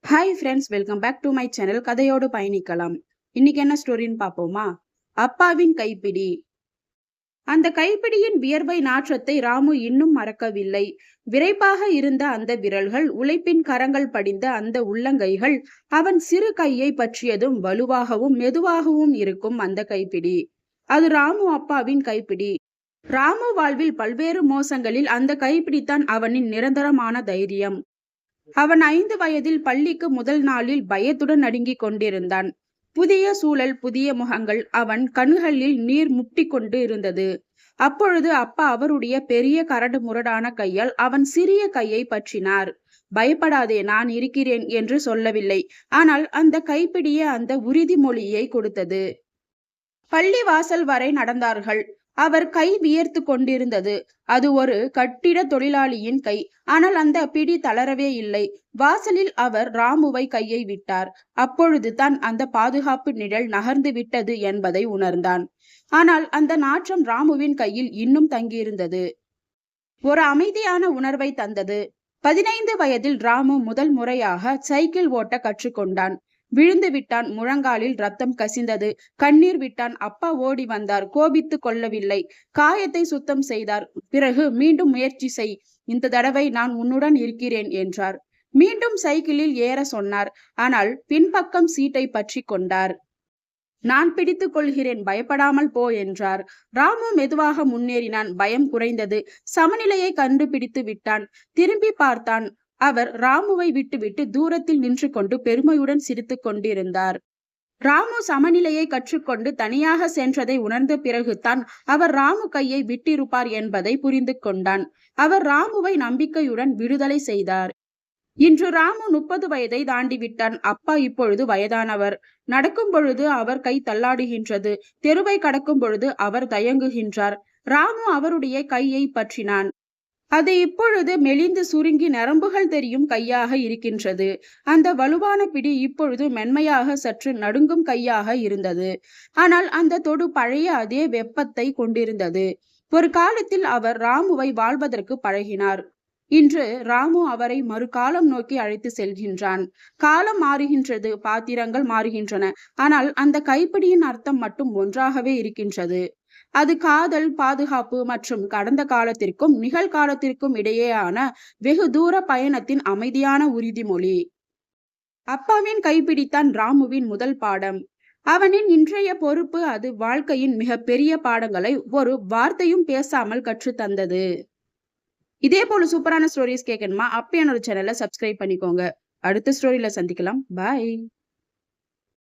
Hi friends, welcome back to my channel. கதையோடு பயணிக்கலாம். இன்னைக்கு என்ன ஸ்டோரின்னு பார்ப்போமா? அப்பாவின் கைப்பிடி. அந்த கைப்பிடியின் வியர்வை நாற்றத்தை ராமு இன்னும் மறக்கவில்லை. விரைப்பாக இருந்த அந்த விரல்கள், உழைப்பின் கரங்கள் படிந்த அந்த உள்ளங்கைகள், அவன் சிறு கையை பற்றியதும் வலுவாகவும் மெதுவாகவும் இருக்கும் அந்த கைப்பிடி. அது ராமு அப்பாவின் கைப்பிடி. ராமு வாழ்வில் பல்வேறு மோசங்களில் அந்த கைப்பிடித்தான் அவனின் நிரந்தரமான தைரியம். அவன் 5 வயதில் பள்ளிக்கு முதல் நாளில் பயத்துடன் நடுங்கிக் கொண்டிருந்தான். புதிய சூழல், புதிய முகங்கள். அவன் கண்களில் நீர் முட்டி கொண்டு இருந்தது. அப்பொழுது அப்பா அவருடைய பெரிய கரடு முரடான கையால் அவன் சிறிய கையை பற்றினார். பயப்படாதே, நான் இருக்கிறேன் என்று சொல்லவில்லை. ஆனால் அந்த கைப்பிடிய அந்த உறுதிமொழியை கொடுத்தது. பள்ளி வாசல் வரை நடந்தார்கள். அவர் கை வியர்த்து கொண்டிருந்தது. அது ஒரு கட்டிட தொழிலாளியின் கை. ஆனால் அந்த பிடி தளரவே இல்லை. வாசலில் அவர் ராமுவை கையை விட்டார். அப்பொழுது தான் அந்த பாதுகாப்பு நிழல் நகர்ந்து விட்டது என்பதை உணர்ந்தான். ஆனால் அந்த நாற்றம் ராமுவின் கையில் இன்னும் தங்கியிருந்தது. ஒரு அமைதியான உணர்வை தந்தது. 15 வயதில் ராமு முதல் முறையாக சைக்கிள் ஓட்ட கற்றுக்கொண்டான். விழுந்து விட்டான். முழங்காலில் ரத்தம் கசிந்தது. கண்ணீர் விட்டான். அப்பா ஓடி வந்தார். கோபித்து கொள்ளவில்லை. காயத்தை சுத்தம் செய்தார். பிறகு மீண்டும் முயற்சி செய், இந்த தடவை நான் உன்னுடன் இருக்கிறேன் என்றார். மீண்டும் சைக்கிளில் ஏற சொன்னார். ஆனால் பின்பக்கம் சீட்டை பற்றி கொண்டார். நான் பிடித்துக் கொள்கிறேன், பயப்படாமல் போ என்றார். ராமு மெதுவாக முன்னேறினான். பயம் குறைந்தது. சமநிலையை கண்டுபிடித்து விட்டான். திரும்பி பார்த்தான். அவர் ராமுவை விட்டுவிட்டு தூரத்தில் நின்று கொண்டு பெருமையுடன் சிரித்துக் கொண்டிருந்தார். ராமு சமநிலையை கற்றுக்கொண்டு தனியாக சென்றதை உணர்ந்த பிறகுதான் அவர் ராமு கையை விட்டிருப்பார் என்பதை புரிந்து கொண்டான். அவர் ராமுவை நம்பிக்கையுடன் விடுதலை செய்தார். இன்று ராமு 30 வயதை தாண்டிவிட்டான். அப்பா இப்பொழுது வயதானவர். நடக்கும் பொழுது அவர் கை தள்ளாடுகின்றது. தெருவை கடக்கும் பொழுது அவர் தயங்குகின்றார். ராமு அவருடைய கையை பற்றினான். அது இப்பொழுது மெலிந்து சுருங்கி நரம்புகள் தெரியும் கையாக இருக்கின்றது. அந்த வலுவான பிடி இப்பொழுது மென்மையாக சற்று நடுங்கும் கையாக இருந்தது. ஆனால் அந்த தொடு பழைய அதே வெப்பத்தை கொண்டிருந்தது. ஒரு காலத்தில் அவர் ராமுவை வாழ்வதற்கு பழகினார். இன்று ராமு அவரை மறுகாலம் நோக்கி அழைத்து செல்கின்றான். காலம் மாறுகின்றது, பாத்திரங்கள் மாறுகின்றன. ஆனால் அந்த கைப்பிடியின் அர்த்தம் மட்டும் ஒன்றாகவே இருக்கின்றது. அது காதல், பாதுகாப்பு மற்றும் கடந்த காலத்திற்கும் நிகழ்காலத்திற்கும் இடையேயான வெகு தூர பயணத்தின் அமைதியான உறுதிமொழி. அப்பாவின் கைப்பிடித்தான் ராமுவின் முதல் பாடம். அவனின் இன்றைய பொறுப்பு அது வாழ்க்கையின் மிக பெரிய பாடங்களை ஒரு வார்த்தையும் பேசாமல் கற்று தந்தது. இதே போல சூப்பரான ஸ்டோரிஸ் கேட்கணுமா? அப்ப என்னோட சேனலை சப்ஸ்கிரைப் பண்ணிக்கோங்க. அடுத்த ஸ்டோரியில சந்திக்கலாம். பாய்.